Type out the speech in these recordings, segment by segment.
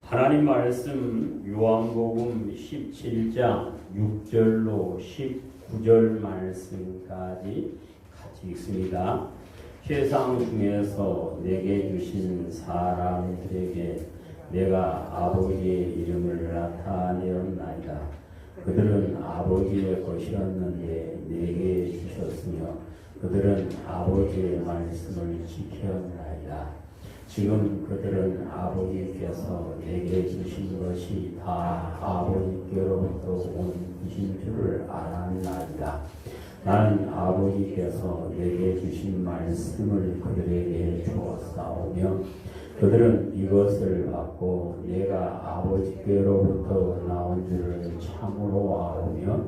하나님 말씀 요한복음 17장 6절로 19절 말씀까지 같이 읽습니다. 세상 중에서 내게 주신 사람들에게 내가 아버지의 이름을 나타내었나이다. 그들은 아버지의 것이었는데 내게 주셨으며 그들은 아버지의 말씀을 지켰나이다. 지금 그들은 아버지께서 내게 주신 것이 다 아버지께로부터 온 것인 줄을 알았나이다. 나는 아버지께서 내게 주신 말씀을 그들에게 주었사오며 그들은 이것을 받고 내가 아버지께로부터 나온 줄을 참으로 알으며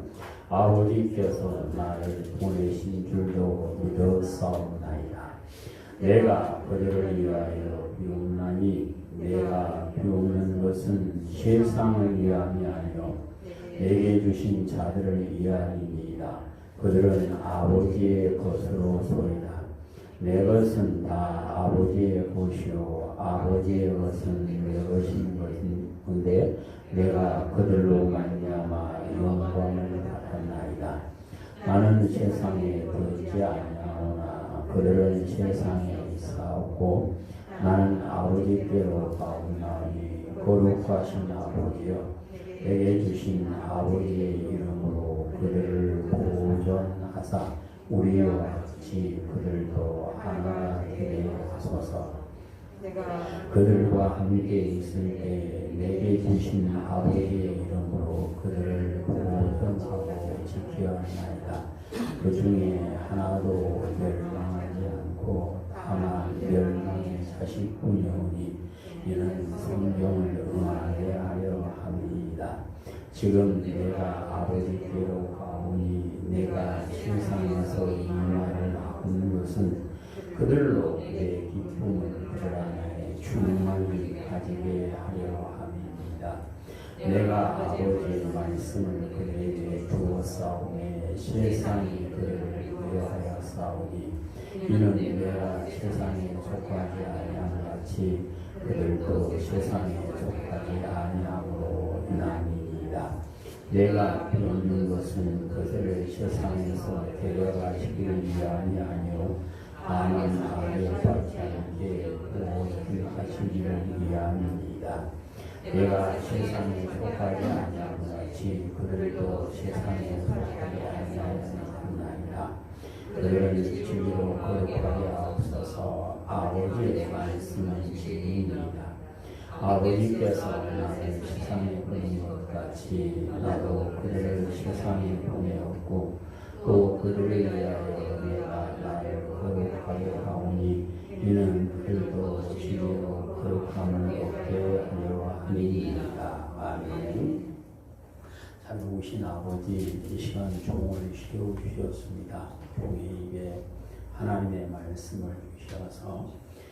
아버지께서 나를 보내신 줄도 믿었사오나이다. 내가 그들을 위하여 비웃나니 내가 비웃는 것은 세상을 위함이 아니요 내게 주신 자들을 위함이니이다. 그들은 아버지의 것으로 소이다. 내 것은 다 아버지의 것이요 아버지의 것은 내 것인 것인데 내가 그들로 말미암아 영광을 받았나이다. 나는 세상에 들지 아니하오나 그들은 세상에 있사옵고 나는 아버지께로 가오나니 거룩하신 아버지여 내게 주신 아버지의 이름으로 그들을 보존하사 우리와 같이 그들도 하나 되게 하소서. 그들과 함께 있을 때 내게 주신 아버지의 이름으로 그들을 보존하고 지켜나이다. 그 중에 하나도 멸망하지 않고 다만 멸망의 자식뿐이 오니 이는 성경을 응하게 하려 함이니이다. 지금 내가 아버지께로 가오니 내가 세상에서 이 말을 하는 것은 그들로 내 기쁨을 그들 안에 충만히 가지게 하려 함이니이다. 내가 아버지의 말씀을 그들에게 주었사오니 세상이 그들을 위하여 싸우니 이는 내가 세상에 속하지 아니함 같이 그들도 세상에 속하지 아니함으로 인함이니이다. 내가 비웃는 것은 그들을 세상에서 데려가시기 위함이 아니요 다만 아버지의 받지 않게 하시기를 위함이니이다. 내가 세상에 속하지 아니함 같이 그들도 세상에 속하지 아니하였나이다. 그들은 진리로 거룩하게 하옵소서. 아버지의 말씀은 진리입니다. 아버지께서 나를 세상에 보낸 것 같이 나도 그들을 세상에 보내었고 또 그들을 위하여 내가 나를 거룩하게 하오니 이는 그들도 진리로 거룩함을 얻게 하려 함이니이다. 아멘. 잘 오신 아버지, 이 시간 종을 세워주셨습니다. 종의 입에 하나님의 말씀을 주셔서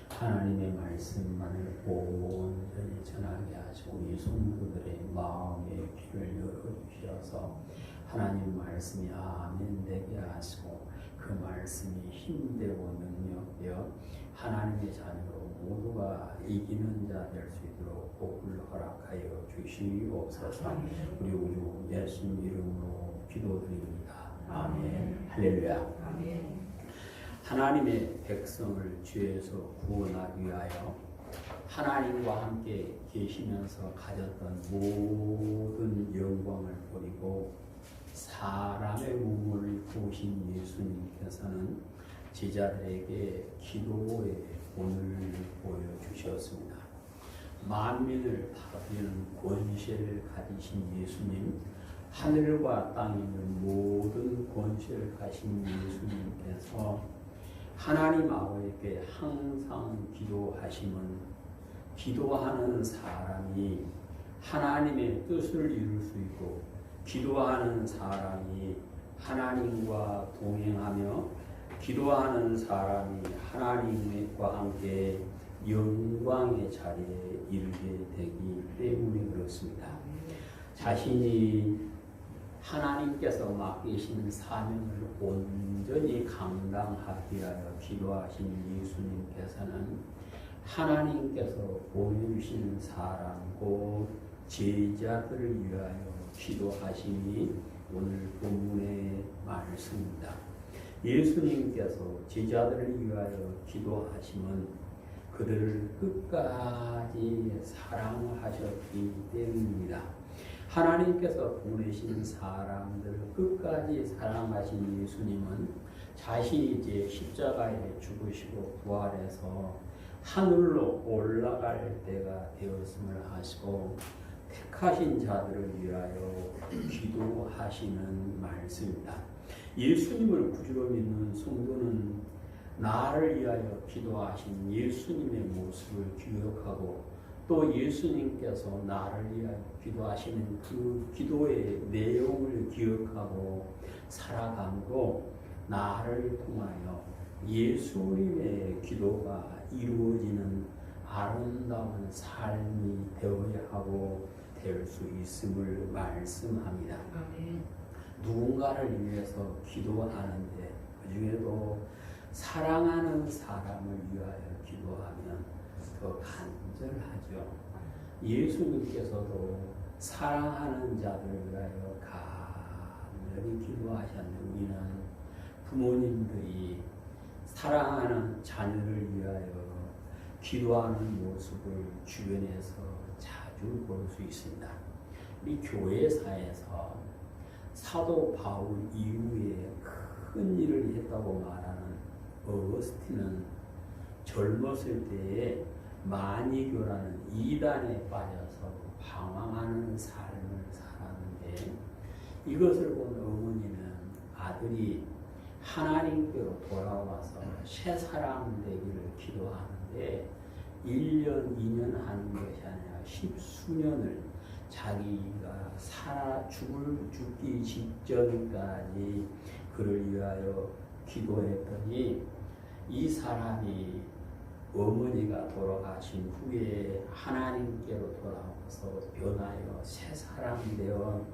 하나님의 말씀만을 온전히 전하게 하시고 우리 성도들의 마음의 귀를 열어주셔서 하나님 말씀이 아멘 되게 하시고 그 말씀이 힘되고 능력되어 하나님의 자녀로 모두가 이기는 자 될 수 있도록 복을 허락하여 주시옵소서. 우리 우주 예수님 이름으로 기도드립니다. 아멘. 할렐루야. 아멘. 하나님의 백성을 죄에서 구원하기 위하여 하나님과 함께 계시면서 가졌던 모든 영광을 버리고 사람의 몸을 입고 오신 예수님께서는 제자들에게 기도의 본을 보여주셨습니다. 만민을 다스리는 권세를 가지신 예수님, 하늘과 땅에 있는 모든 권세를 가진 예수님께서 하나님 아버지께 항상 기도하시면 기도하는 사람이 하나님의 뜻을 이룰 수 있고 기도하는 사람이 하나님과 동행하며 기도하는 사람이 하나님과 함께 영광의 자리에 이르게 되기 때문에 그렇습니다. 자신이 하나님께서 맡기신 사명을 온전히 감당하기 위하여 기도하신 예수님께서는 하나님께서 보내주신 사람 곧 제자들을 위하여 기도하심이 오늘 본문의 말씀입니다. 예수님께서 제자들을 위하여 기도하심은 그들을 끝까지 사랑하셨기 때문입니다. 하나님께서 보내신 사람들을 끝까지 사랑하신 예수님은 자신이 이제 십자가에 죽으시고 부활해서 하늘로 올라갈 때가 되었음을 하시고 택하신 자들을 위하여 기도하시는 말씀입니다. 예수님을 구주로 믿는 성도는 나를 위하여 기도하신 예수님의 모습을 기억하고 또 예수님께서 나를 위하여 기도하시는 그 기도의 내용을 기억하고 살아감으로 나를 통하여 예수님의 기도가 이루어지는 아름다운 삶이 되어야 하고 될 수 있음을 말씀합니다. 아멘. 누군가를 위해서 기도하는데 그 중에도 사랑하는 사람을 위하여 기도하면 더 간절하죠. 예수님께서도 사랑하는 자들을 위하여 간절히 기도하셨는데 우리는 부모님들이 사랑하는 자녀를 위하여 기도하는 모습을 주변에서 자주 볼 수 있습니다. 우리 교회사에서 사도 바울 이후에 큰 일을 했다고 말하는 어거스틴은 젊었을 때에 마니교라는 이단에 빠져서 방황하는 삶을 살았는데 이것을 본 어머니는 아들이 하나님께로 돌아와서 새 사람 되기를 기도하는데 1년, 2년 하는 것이 아니라 10수년을 자기가 죽기 직전까지 그를 위하여 기도했더니 이 사람이 어머니가 돌아가신 후에 하나님께로 돌아와서 변하여 새 사람 되어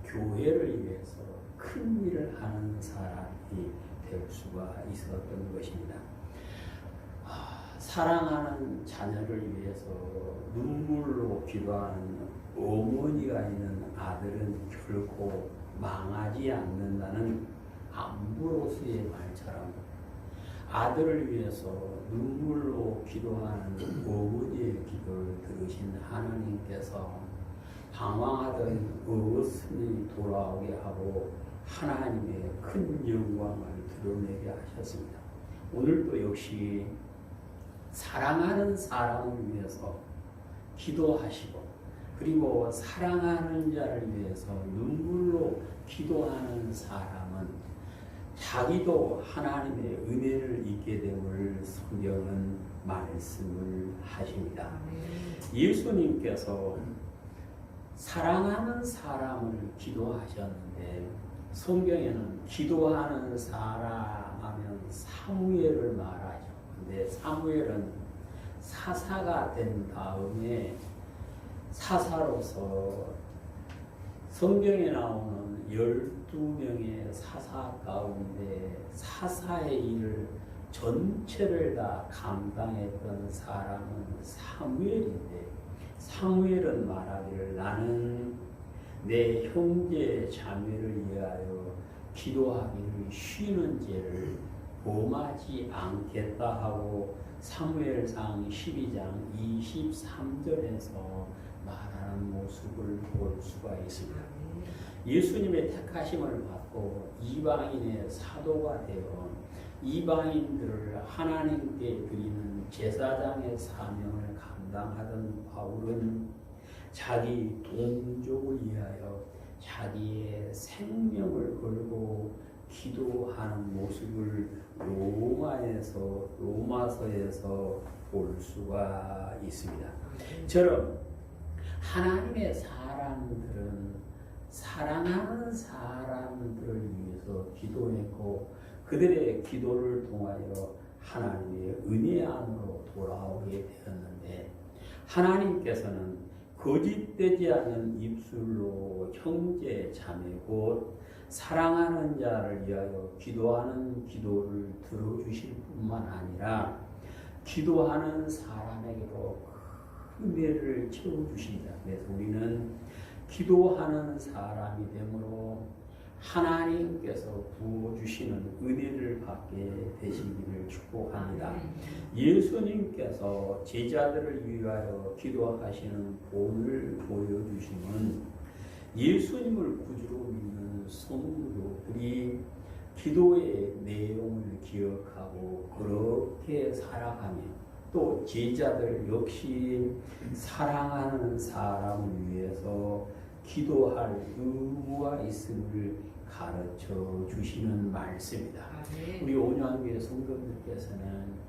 교회를 위해서 큰 일을 하는 사람이 될 수가 있었던 것입니다. 사랑하는 자녀를 위해서 눈물로 기도하는 어머니가 있는 아들은 결코 망하지 않는다는 암브로스의 말처럼 아들을 위해서 눈물로 기도하는 어머니의 기도를 들으신 하나님께서 방황하던 어거스틴이 돌아오게 하고 하나님의 큰 영광을 드러내게 하셨습니다. 오늘도 역시 사랑하는 사람을 위해서 기도하시고 그리고 사랑하는 자를 위해서 눈물로 기도하는 사람은 자기도 하나님의 은혜를 입게 됨을 성경은 말씀을 하십니다. 예수님께서 사랑하는 사람을 기도하셨는데 성경에는 기도하는 사람 하면 사무엘을 말하죠. 근데 사무엘은 사사가 된 다음에 사사로서 성경에 나오는 12명의 사사 가운데 사사의 일을 전체를 다 감당했던 사람은 사무엘인데 사무엘은 말하기를 나는 내 형제 자매를 위하여 기도하기를 쉬는 죄를 범하지 않겠다 하고 사무엘상 12장 23절에서 말하는 모습을 볼 수가 있습니다. 예수님의 택하심을 받고 이방인의 사도가 되어 이방인들을 하나님께 드리는 제사장의 사명을 감당하던 바울은 자기 동족을 위하여 자기의 생명을 걸고 기도하는 모습을 로마서에서 볼 수가 있습니다. 저런 하나님의 사람들은 사랑하는 사람들을 위해서 기도했고 그들의 기도를 통하여 하나님의 은혜 안으로 돌아오게 되었는데 하나님께서는 거짓되지 않는 입술로 형제 자매 곧 사랑하는 자를 위하여 기도하는 기도를 들어주실 뿐만 아니라 기도하는 사람에게도 은혜를 채워주십니다. 그래서 우리는 기도하는 사람이 되므로 하나님께서 부어주시는 은혜를 받게 되시기를 축복합니다. 예수님께서 제자들을 위하여 기도하시는 본을 보여주시는 예수님을 구주로 믿는 성도들이 기도의 내용을 기억하고 그렇게 살아가며 또 제자들 역시 사랑하는 사람을 위해서 기도할 의무가 있음을 가르쳐 주시는 말씀이다. 우리 온유한교회 성도들께서는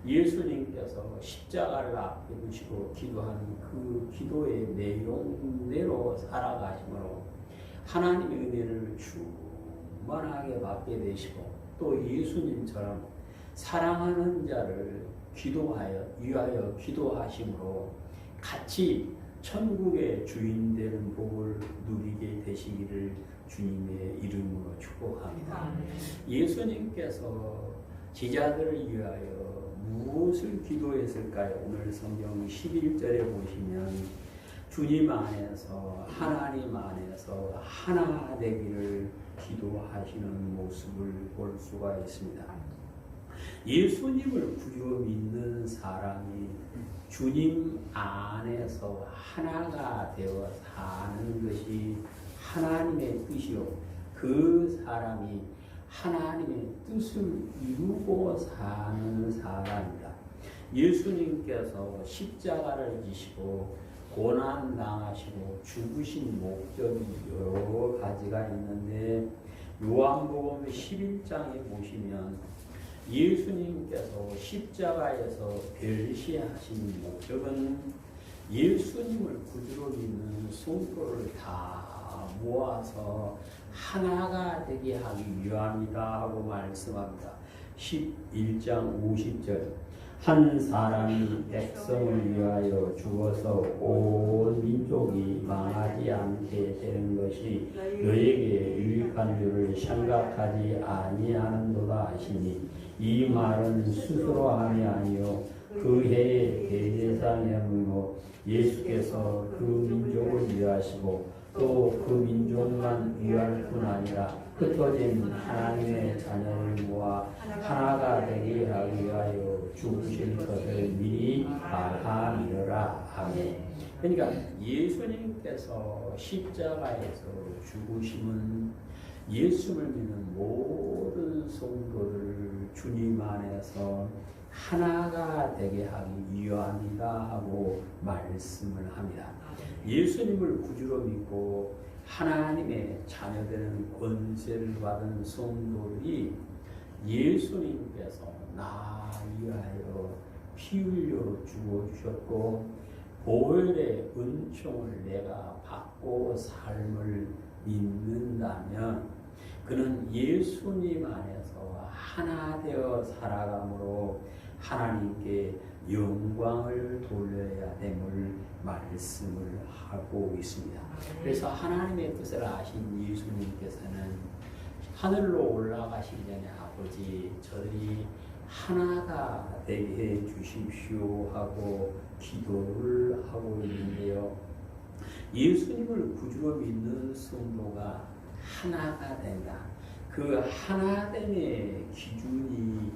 예수님께서 십자가를 앞에 두시고 기도하는 그 기도의 내용대로 살아가심으로 하나님의 은혜를 충만하게 받게 되시고 또 예수님처럼 사랑하는 자를 위하여 기도하심으로 같이 천국의 주인 되는 복을 누리게 되시기를 주님의 이름으로 축복합니다. 예수님께서 제자들을 위하여 무엇을 기도했을까요? 오늘 성경 11절에 보시면 주님 안에서 하나님 안에서 하나 되기를 기도하시는 모습을 볼 수가 있습니다. 예수님을 구주로 믿는 사람이 주님 안에서 하나가 되어 사는 것이 하나님의 뜻이요. 그 사람이 하나님의 뜻을 이루고 사는 사람이다. 예수님께서 십자가를 지시고 고난 당하시고 죽으신 목적이 여러 가지가 있는데 요한복음 11장에 보시면 예수님께서 십자가에서 별시하신 목적은 예수님을 구주로 믿는 성도를 다 모아서 하나가 되게 하기 위함이다 하고 말씀합니다. 11장 50절 한 사람이 백성을 위하여 죽어서 온 민족이 망하지 않게 되는 것이 너에게 유익한 줄을 생각하지 아니하는도다 하시니 이 말은 스스로 함이 아니요 그 해의 대제사장이므로 예수께서 그 민족을 위하시고 또 그 민족만 위할 뿐 아니라 흩어진 하나님의 자녀를 모아 하나가 되게 하기 위하여 죽으실 것을 미리 말함이라. 아멘. 그러니까 예수님께서 십자가에서 죽으심은 예수를 믿는 모든 성도를 주님 안에서 하나가 되게 하기 위함이다 하고 말씀을 합니다. 예수님을 구주로 믿고 하나님의 자녀되는 권세를 받은 성도들이 예수님께서 나 위하여 피 흘려 죽어주셨고 보혈의 은총을 내가 받고 삶을 믿는다면 그는 예수님 안에서 하나 되어 살아감으로 하나님께 영광을 돌려야 됨을 말씀을 하고 있습니다. 그래서 하나님의 뜻을 아신 예수님께서는 하늘로 올라가시기 전에 아버지 저들이 하나가 되게 해 주십시오 하고 기도를 하고 있는데요. 예수님을 구주로 믿는 성도가 하나가 된다. 그 하나됨의 기준이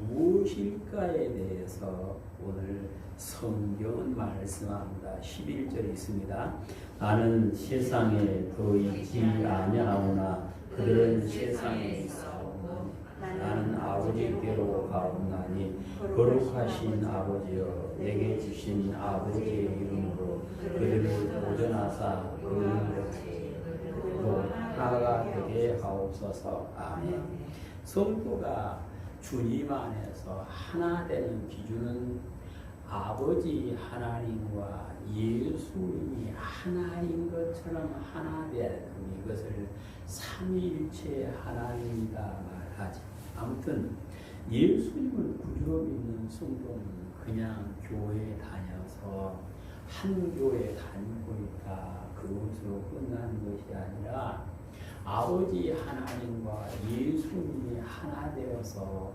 무엇일까에 대해서 오늘 성경은 말씀합니다. 11절에 있습니다. 나는 세상에 더 있지 아니하오나 그들은 세상에 있사오나 나는 아버지께로 가옵나니 거룩하신 아버지여 내게 주신 아버지의 이름으로 그들을 보존하사 그들로 하나가 되게 하옵소서. 아멘. 성도가 주님 안에서 하나 되는 기준은 아버지 하나님과 예수님이 하나인 것처럼 하나 되어야 됩니다. 이것을 삼위일체 하나님이다 말하지. 아무튼 예수님을 구주로 믿는 성도는 그냥 교회에 다녀서 한 교회에 다니고 있다 그것으로 끝나는 것이 아니라 아버지 하나님과 예수님이 하나 되어서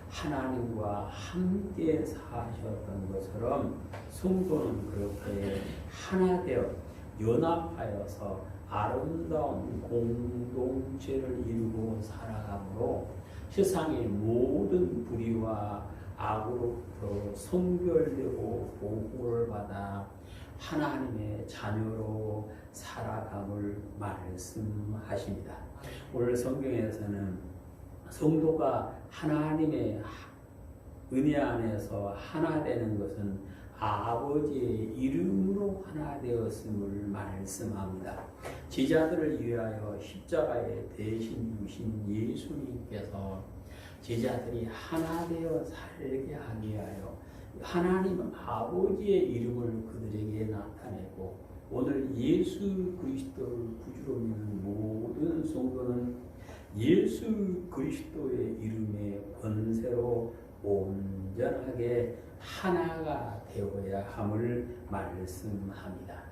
하나님과 함께 사셨던 것처럼 성도는 그렇게 하나 되어 연합하여서 아름다운 공동체를 이루고 살아가므로 세상의 모든 불의와 악으로부터 성별되고 보호를 받아 하나님의 자녀로 살아감을 말씀하십니다. 오늘 성경에서는 성도가 하나님의 은혜 안에서 하나 되는 것은 아버지의 이름으로 하나 되었음을 말씀합니다. 제자들을 위하여 십자가에 대신 주신 예수님께서 제자들이 하나 되어 살게 하기 위하여 하나님 아버지의 이름을 그들에게 나타내고 오늘 예수 그리스도를 구주로 믿는 모든 성도는 예수 그리스도의 이름의 권세로 온전하게 하나가 되어야 함을 말씀합니다.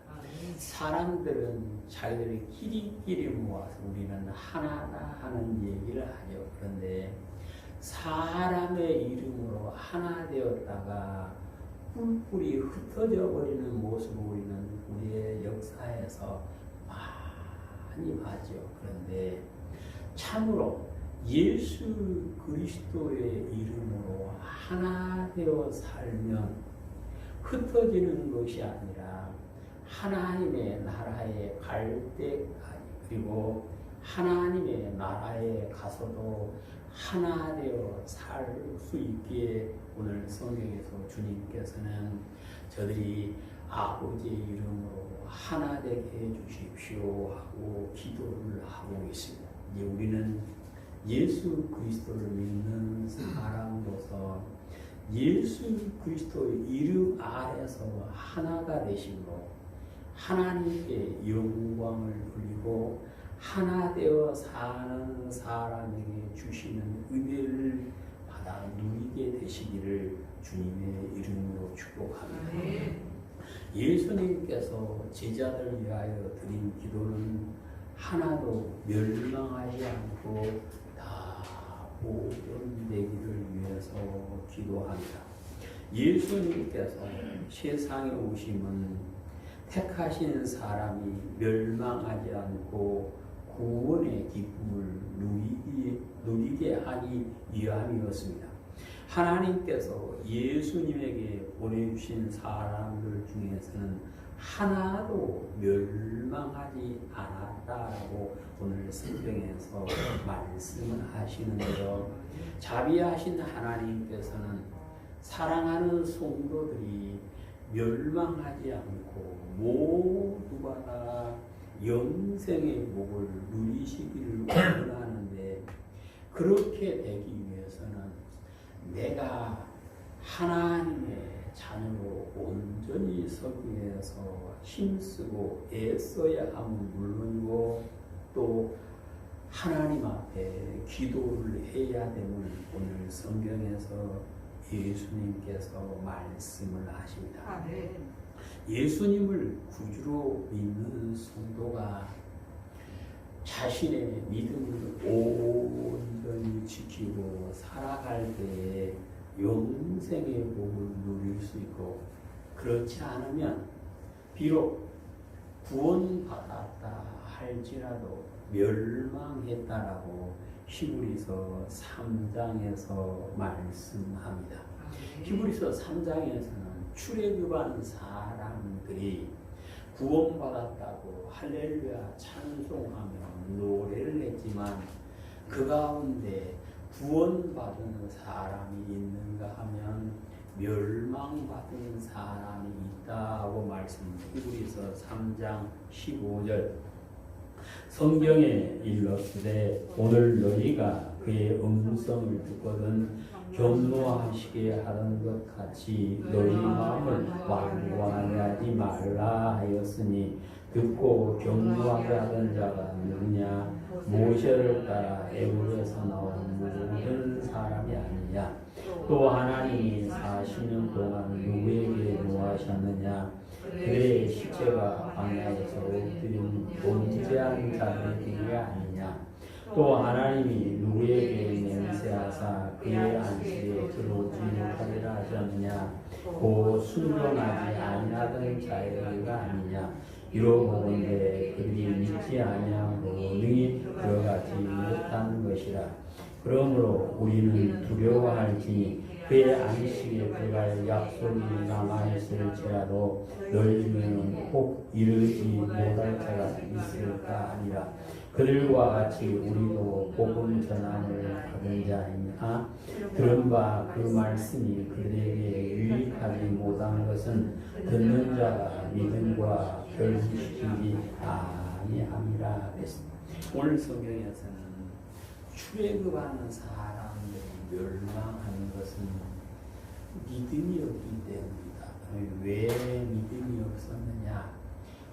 사람들은 자기들의 끼리끼리 모아서 우리는 하나다 하는 얘기를 하죠. 그런데 사람의 이름으로 하나 되었다가 뿔뿔이 흩어져 버리는 모습을 우리는 우리의 역사에서 많이 봤죠. 그런데 참으로 예수 그리스도의 이름으로 하나 되어 살면 흩어지는 것이 아니라 하나님의 나라에 갈 때까지 그리고 하나님의 나라에 가서도 하나 되어 살 수 있기에 오늘 성경에서 주님께서는 저들이 아버지의 이름으로 하나 되게 해주십시오 하고 기도를 하고 있습니다. 이제 우리는 예수 그리스도를 믿는 사람으로서 예수 그리스도의 이름 아래서 하나가 되심으로 하나님께 영광을 돌리고 하나 되어 사는 사람에게 주시는 은혜를 받아 누리게 되시기를 주님의 이름으로 축복합니다. 예수님께서 제자들 위하여 드린 기도는 하나도 멸망하지 않고 다 복음되기를 위해서 기도합니다. 예수님께서 세상에 오심은 택하신 사람이 멸망하지 않고 구원의 기쁨을 누리게 하기 위함이었습니다. 하나님께서 예수님에게 보내주신 사람들 중에서는 하나도 멸망하지 않았다라고 오늘 성경에서 말씀을 하시는데요. 자비하신 하나님께서는 사랑하는 성도들이 멸망하지 않고 모두가 다 영생의 복을 누리시기를 원하는데 그렇게 되기 위해서는 내가 하나님의 자녀로 온전히 서기 위해서 힘쓰고 애써야 함은 물론이고 또 하나님 앞에 기도를 해야 됨을 오늘 성경에서 예수님께서 말씀을 하십니다. 예수님을 구주로 믿는 성도가 자신의 믿음을 온전히 지키고 살아갈 때에 영생의 복을 누릴 수 있고 그렇지 않으면 비록 구원받았다 할지라도 멸망했다라고 히브리서 3장에서 말씀합니다. 히브리서 3장에서는 출애굽한 사람들이 구원받았다고 할렐루야 찬송하며 노래를 했지만 그 가운데 구원받은 사람이 있는가 하면 멸망받은 사람이 있다고 말씀합니다. 히브리서 3장 15절 성경에 일렀으되 오늘 너희가 그의 음성을 듣거든 경노하시게 하는 것 같이 너희 마음을 완고하지 말라 하였으니 듣고 경노하게 하던 자가 누구냐 모세를 따라 애굽에서 나온 모든 사람이 아니냐 또 하나님이 40년 동안 누구에게 노하셨느냐 그의 시체가 광야에서 엎드린 범죄한 자들에게 아니냐 또 하나님이 누구에게 맹세하사 그의 안식에 들어오지 못하리라 하셨느냐 곧 순종하지 아니하던 자에게가 아니냐 이러보건대 그들이 믿지 아니하므로 능히 들어가지 못한 것이라. 그러므로 우리는 두려워할지니 그의 안식에 들어갈 약속이 남아있을지라도 너희 중에는 꼭 이르지 못할 자가 있을까 아니라. 그들과 같이 우리도 복음 전함을 받은 자이나 들은 바 그 말씀이 그들에게 유익하지 못한 것은 듣는 자가 믿음과 결실시키지 아니함이라 했습니다. 오늘 성경에서는 출애굽하는 사람들이 멸망하는 것은 믿음이 없기 때문이다. 왜 믿음이 없었느냐?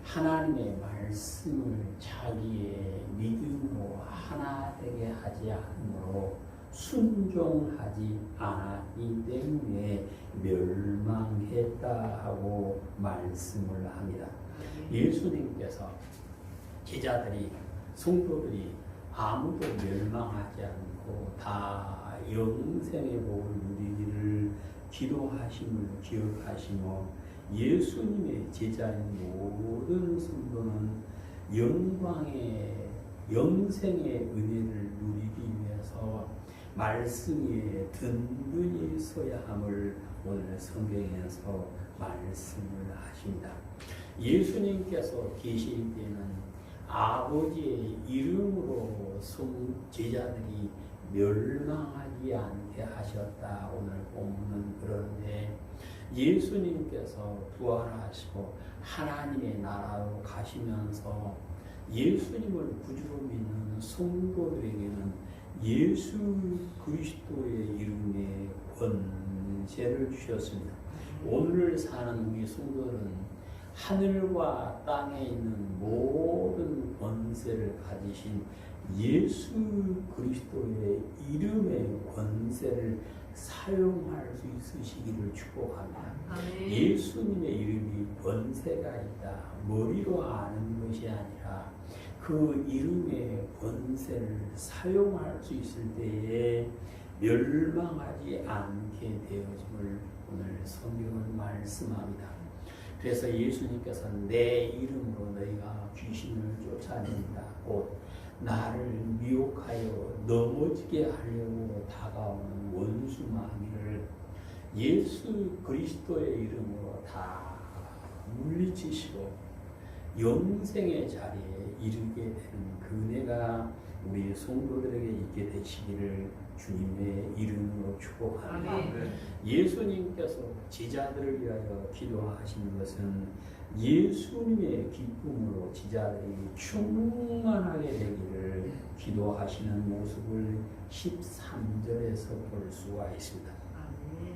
하나님의 말씀을 자기의 믿음으로 하나 되게 하지 않으므로 순종하지 않았기 때문에 멸망했다 하고 말씀을 합니다. 예수님께서 제자들이 성도들이 아무도 멸망하지 않고 다 영생의 복을 누리기를 기도하심을 기억하시며 예수님의 제자인 모든 성도는 영광의 영생의 은혜를 누리기 위해서 말씀 위에 든든히 서야 함을 오늘 성경에서 말씀을 하십니다. 예수님께서 계실 때는 아버지의 이름으로 제자들이 멸망하지 않게 하셨다. 오늘 본문은 그런데 예수님께서 부활하시고 하나님의 나라로 가시면서 예수님을 구주로 믿는 성도들에게는 예수 그리스도의 이름의 권세를 주셨습니다. 오늘 사는 우리 성도들은 하늘과 땅에 있는 모든 권세를 가지신 예수 그리스도의 이름의 권세를 사용할 수 있으시기를 축복합니다. 예수님의 이름이 권세가 있다. 머리로 아는 것이 아니라 그 이름의 권세를 사용할 수 있을 때에 멸망하지 않게 되어짐을 오늘 성경은 말씀합니다. 그래서 예수님께서는 내 이름으로 너희가 귀신을 쫓아낸다. 곧 나를 미혹하여 넘어지게 하려고 다가오는 원수 마귀를 예수 그리스도의 이름으로 다 물리치시고 영생의 자리에 이르게 되는 그 은혜가 우리 성도들에게 있게 되시기를 주님의 이름으로 축복합니다. 예수님께서 제자들을 위하여 기도하신 것은 예수님의 기쁨으로 제자들이 충만하게 되기를 기도하시는 모습을 13절에서 볼 수가 있습니다.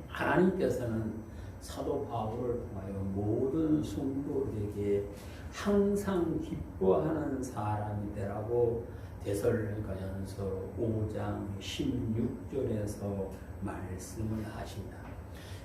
하나님께서는 사도 바울을 통하여 모든 성도들에게 항상 기뻐하는 사람이 되라고 데살로니가전서 5장 16절에서 말씀을 하신다.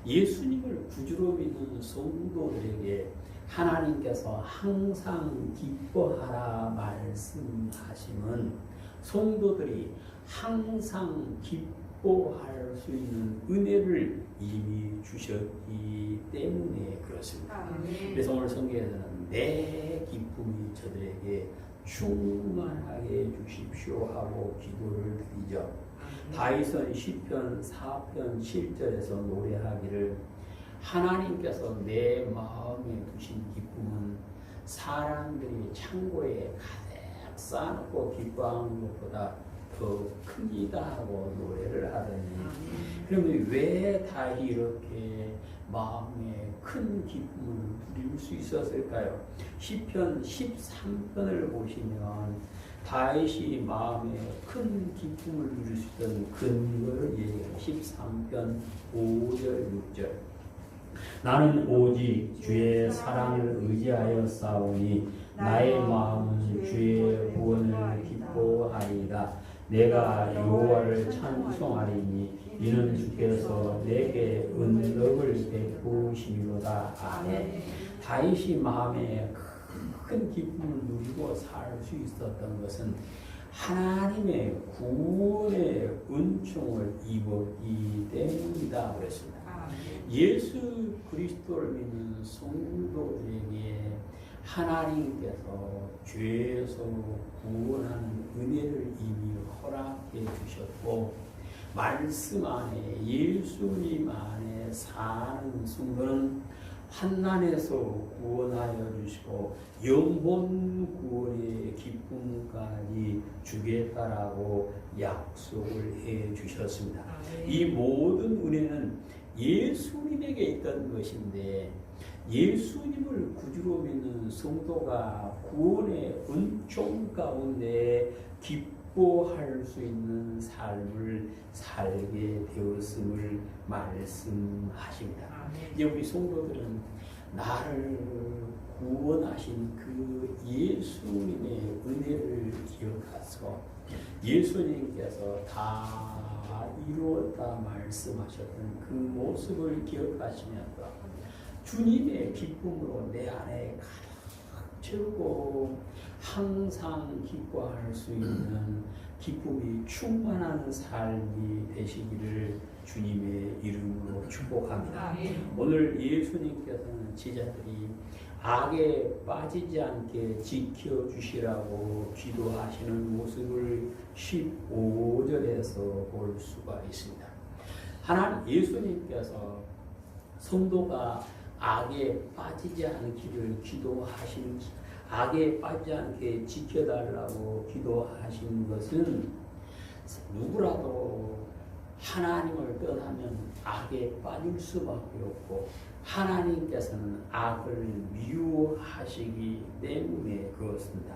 예수님을 구주로 믿는 성도들에게 하나님께서 항상 기뻐하라 말씀하심은 성도들이 항상 기뻐할 수 있는 은혜를 이미 주셨기 때문에 그렇습니다. 그래서 오늘 성경에서는 내 기쁨이 저들에게 충만하게 주십시오 하고 기도를 드리죠. 다윗은 시편 4편 7절에서 노래하기를 하나님께서 내 마음에 두신 기쁨은 사람들이 창고에 가득 쌓아놓고 기뻐하는 것보다 더 큽니다 하고 노래를 하더니 그러면 왜 다윗이 이렇게 마음에 큰 기쁨을 누릴 수 있었을까요? 시편 13편을 보시면 다윗이 마음에 큰 기쁨을 누릴 수 있던 근거를 얘기해요. 13편 5절 6절 나는 오직 주의 사랑을 의지하여 싸우니 나의 마음은 주의 구원을 기뻐하리이다. 내가 여호와를 찬송하리니 이는 주께서 내게 은덕을 베푸시미로다. 아멘. 다윗이 마음에 큰 기쁨을 누리고 살 수 있었던 것은 하나님의 구원의 은총을 입었기 때문이다 그랬습니다. 예수 그리스도를 믿는 성도들에게 하나님께서 죄에서 구원하는 은혜를 이미 허락해 주셨고, 말씀 안에 예수님 안에 사는 성도는 환난에서 구원하여 주시고 영혼 구원의 기쁨까지 주겠다라고 약속을 해 주셨습니다. 이 모든 은혜는 예수님에게 있던 것인데, 예수님을 구주로 믿는 성도가 구원의 은총 가운데 기뻐할 수 있는 삶을 살게 되었음을 말씀하십니다. 이제 우리 성도들은 나를 구원하신 그 예수님의 은혜를 기억하서 예수님께서 다 이루었다 말씀하셨던 그 모습을 기억하시면서 주님의 기쁨으로 내 안에 가득 채우고 항상 기뻐할 수 있는 기쁨이 충만한 삶이 되시기를 주님의 이름으로 축복합니다. 오늘 예수님께서는 제자들이 악에 빠지지 않게 지켜주시라고 기도하시는 모습을 15절에서 볼 수가 있습니다. 하나님 예수님께서 성도가 악에 빠지지 않기를 기도하신, 악에 빠지지 않게 지켜달라고 기도하신 것은 누구라도 하나님을 떠나면 악에 빠질 수밖에 없고 하나님께서는 악을 미워하시기 때문에 그렇습니다.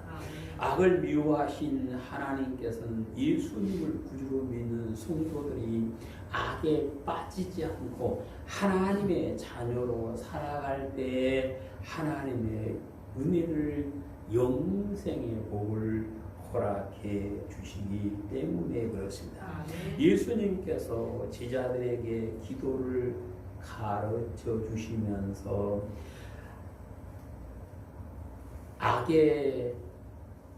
악을 미워하신 하나님께서는 예수님을 구주로 믿는 성도들이 악에 빠지지 않고 하나님의 자녀로 살아갈 때 하나님의 은혜를, 영생의 복을 허락해 주시기 때문에 그렇습니다. 예수님께서 제자들에게 기도를 가르쳐 주시면서 악에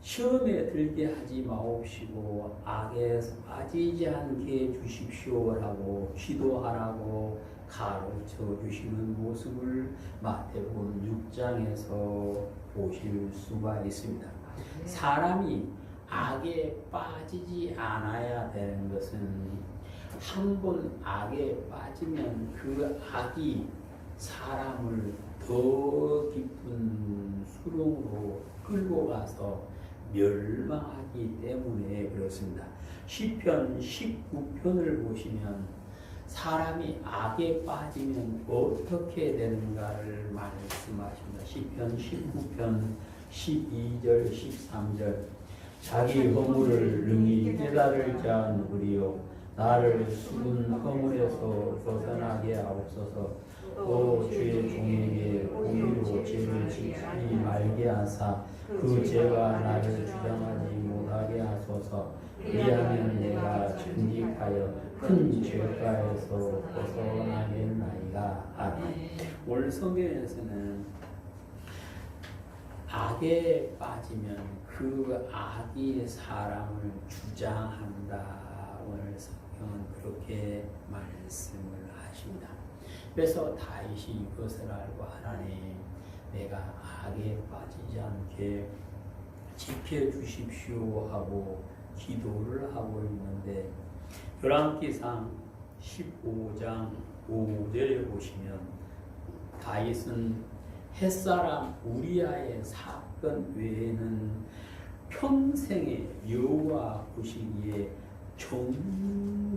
시험에 들게 하지 마옵시고 악에 빠지지 않게 해 주십시오라고 기도하라고 가르쳐 주시는 모습을 마태복음 6장에서 보실 수가 있습니다. 사람이 악에 빠지지 않아야 되는 것은 한 번 악에 빠지면 그 악이 사람을 더 깊은 수렁으로 끌고 가서 멸망하기 때문에 그렇습니다. 시편 19편을 보시면 사람이 악에 빠지면 어떻게 되는가를 말씀하십니다. 시편 19편 12절 13절 자기 허물을 능히 깨달을 자 누구리요 나를 숨은 허물에서 벗어나게 하옵소서. 또 주의 종에게 공의로 죄를 짓지 말게 하사 그 죄가 나를 주장하지 못하게 하소서. 이하면 내가 정직하여 큰 죄가에서 벗어나겠나이다. 아멘. 오늘 성경에서는 악에 빠지면 그 악이 사람을 주장한다. 오늘 성경은 그렇게 말씀을 하십니다. 그래서 다윗이 이것을 알고 하나님 내가 악에 빠지지 않게 지켜주십시오 하고 기도를 하고 있는데 열왕기상 15장 5절에 보시면 다윗은 햇사람 우리아의 사건 외에는 평생에 여호와 보시기에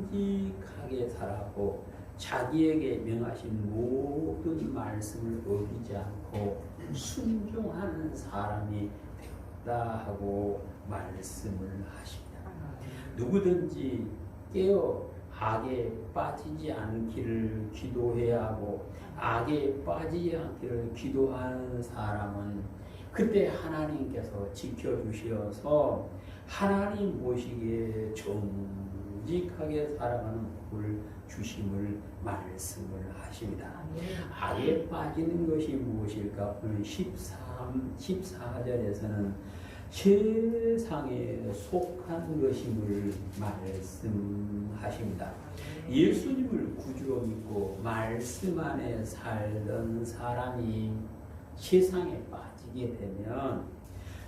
정직하게 살았고 자기에게 명하신 모든 말씀을 어기지 않고 순종하는 사람이 되었다 하고 말씀을 하십니다. 누구든지 깨어 악에 빠지지 않기를 기도해야 하고 악에 빠지지 않기를 기도하는 사람은 그때 하나님께서 지켜주셔서 하나님 보시기에 정직하게 살아가는 복을 주심을 말씀을 하십니다. 악에 빠지는 것이 무엇일까? 오늘 14절에서는 세상에 속한 것임을 말씀하십니다. 예수님을 구주로 믿고 말씀 안에 살던 사람이 세상에 빠지게 되면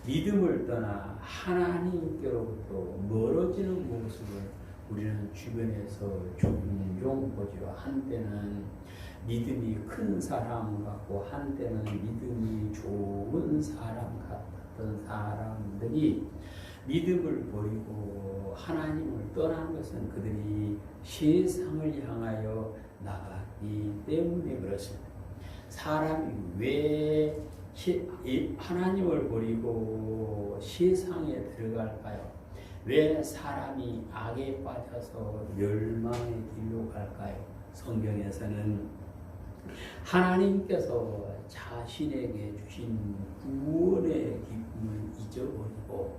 믿음을 떠나 하나님께로부터 멀어지는 모습을 우리는 주변에서 종종 보죠. 한때는 믿음이 큰 사람 같고 한때는 믿음이 좋은 사람 같았던 사람들이 믿음을 버리고 하나님을 떠난 것은 그들이 세상을 향하여 나가기 때문에 그렇습니다. 사람이 왜 하나님을 버리고 세상에 들어갈까요? 왜 사람이 악에 빠져서 멸망의 길로 갈까요? 성경에서는 하나님께서 자신에게 주신 구원의 기쁨을 잊어버리고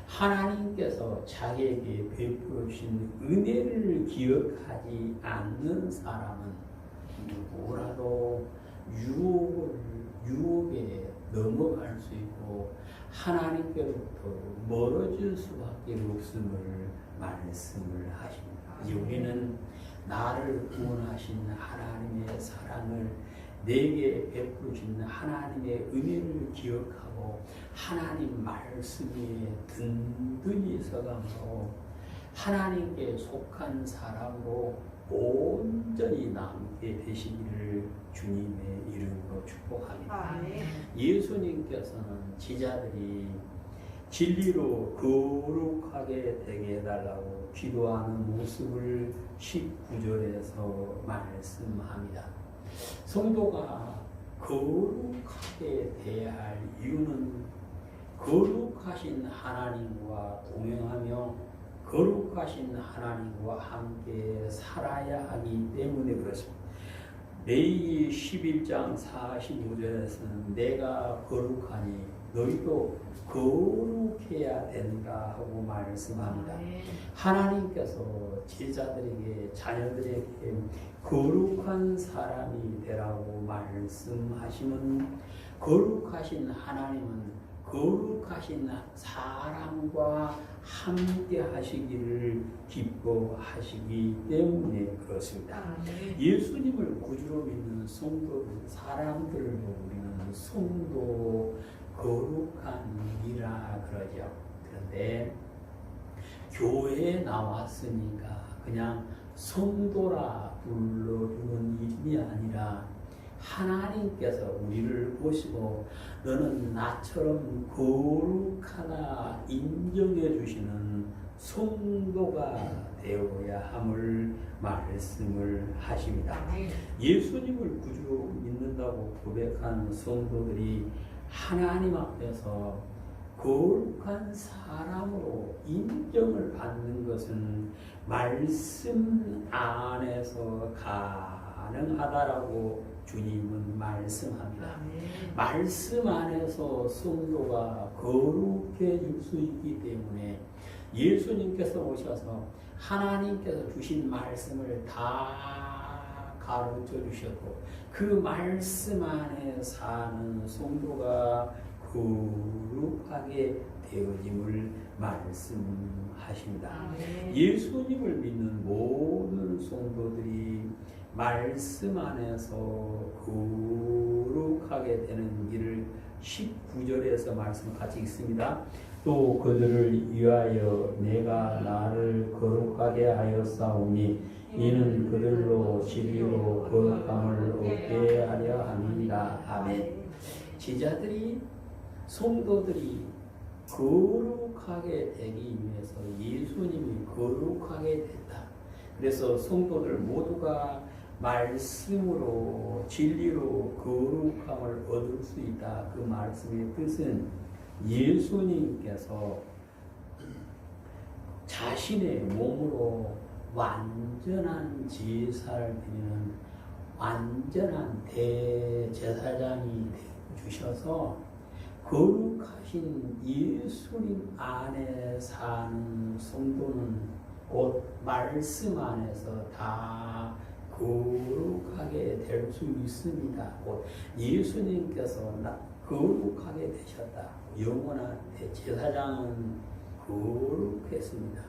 하나님께서 자기에게 베풀어 주신 은혜를 기억하지 않는 사람은 누구라도 유혹에 넘어갈 수 있고 하나님께로부터 멀어질 수밖에 없음을 말씀을 하십니다. 이제 우리는 나를 구원하신 하나님의 사랑을 내게 베풀어 주신 하나님의 은혜를 기억하고 하나님 말씀에 든든히 서감하고 하나님께 속한 사람으로 온전히 남게 되시기를 주님의 이름으로 축복합니다. 예수님께서는 제자들이 진리로 거룩하게 되게 해달라고 기도하는 모습을 19절에서 말씀합니다. 성도가 거룩하게 돼야 할 이유는 거룩하신 하나님과 동행하며 거룩하신 하나님과 함께 살아야 하기 때문에 그렇습니다. 레위기 11장 45절에서는 내가 거룩하니 너희도 거룩해야 된다 하고 말씀합니다. 하나님께서 제자들에게 자녀들에게 거룩한 사람이 되라고 말씀하시면 거룩하신 하나님은 거룩하신 사람과 함께 하시기를 기뻐하시기 때문에 그렇습니다. 예수님을 구주로 믿는 성도 사람들로 우리는 성도 거룩한이라 그러죠. 그런데 교회에 나왔으니까 그냥 성도라 불러주는 일이 아니라 하나님께서 우리를 보시고 너는 나처럼 거룩하다 인정해 주시는 성도가 되어야 함을 말씀을 하십니다. 예수님을 구주로 믿는다고 고백한 성도들이 하나님 앞에서 거룩한 사람으로 인정을 받는 것은 말씀 안에서 가능하다라고 주님은 말씀합니다. 말씀 안에서 성도가 거룩해질 수 있기 때문에 예수님께서 오셔서 하나님께서 주신 말씀을 다 가르쳐 주셨고 그 말씀 안에 사는 성도가 거룩하게 되어짐을 말씀하십니다. 예수님을 믿는 모든 성도들이 말씀 안에서 거룩하게 되는 길을 19절에서 말씀 같이 읽습니다. 또 그들을 위하여 내가 나를 거룩하게 하였사오니 이는 그들로 진리로 거룩함을 얻게 하려 함이니라. 아멘. 제자들이 성도들이 거룩하게 되기 위해서 예수님이 거룩하게 됐다. 그래서 성도들 모두가 말씀으로 진리로 거룩함을 얻을 수 있다. 그 말씀의 뜻은 예수님께서 자신의 몸으로 완전한 제사를 드리는 완전한 대제사장이 되어주셔서 거룩하신 예수님 안에 사는 성도는 곧 말씀 안에서 다 거룩하게 될 수 있습니다. 곧 예수님께서 거룩하게 되셨다. 영원한 대제사장은 거룩했습니다.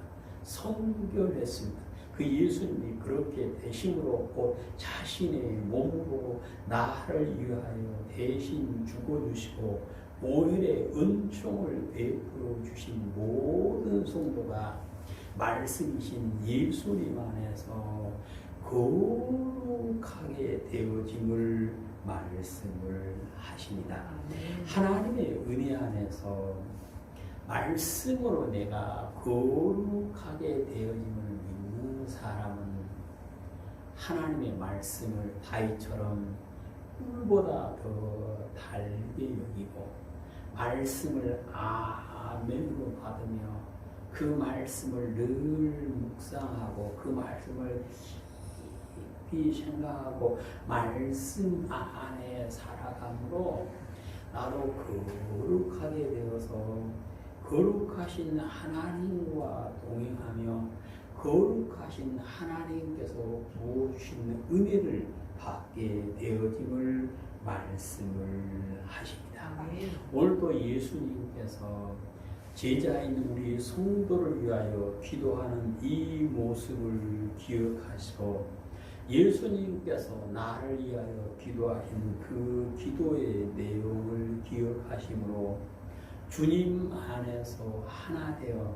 성결했습니다. 그 예수님이 그렇게 되심으로 곧 자신의 몸으로 나를 위하여 대신 죽어주시고 보혈의 은총을 베풀어 주신 모든 성도가 말씀이신 예수님 안에서 거룩하게 되어짐을 말씀을 하십니다. 하나님의 은혜 안에서 말씀으로 내가 거룩하게 되어짐을 믿는 사람은 하나님의 말씀을 다윗처럼 꿀보다 더 달게 여기고 말씀을 아멘으로 받으며 그 말씀을 늘 묵상하고 그 말씀을 깊이 생각하고 말씀 안에 살아감으로 나도 거룩하게 되어서 거룩하신 하나님과 동행하며 거룩하신 하나님께서 부어주시는 은혜를 받게 되어짐을 말씀을 하십니다. 오늘도 예수님께서 제자인 우리 성도를 위하여 기도하는 이 모습을 기억하시고 예수님께서 나를 위하여 기도하신 그 기도의 내용을 기억하심으로 주님 안에서 하나 되어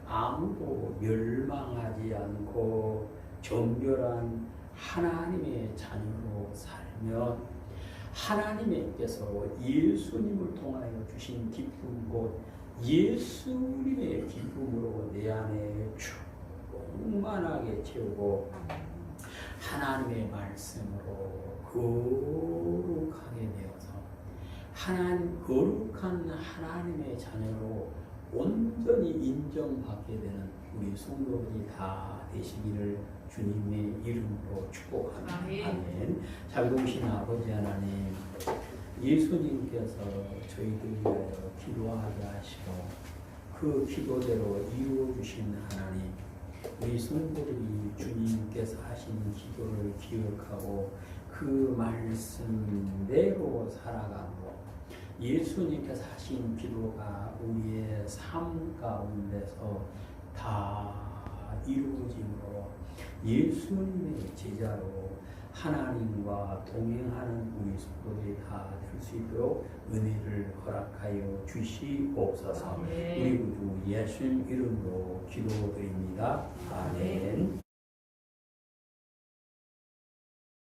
아무도 멸망하지 않고 정결한 하나님의 자녀로 살며 하나님께서 예수님을 통하여 주신 기쁨 곧 예수님의 기쁨으로 내 안에 충만하게 채우고 하나님의 말씀으로 거룩하게 되어서 거룩한 하나님의 자녀로 온전히 인정받게 되는 우리 성도들이 다 되시기를 주님의 이름으로 축복합니다. 아멘. 자비로우신 아버지 하나님, 예수님께서 저희들 위하여 기도하게 하시고 그 기도대로 이루어주신 하나님, 우리 성도들이 주님께서 하신 기도를 기억하고 그 말씀대로 살아가고 예수님께서 하신 기도가 우리의 삶 가운데서 다 이루어짐으로 예수님의 제자로 하나님과 동행하는 우리 성도들이 다 될 수 있도록 은혜를 허락하여 주시옵소서. 우리 구주 예수님 이름으로 기도드립니다. 아멘.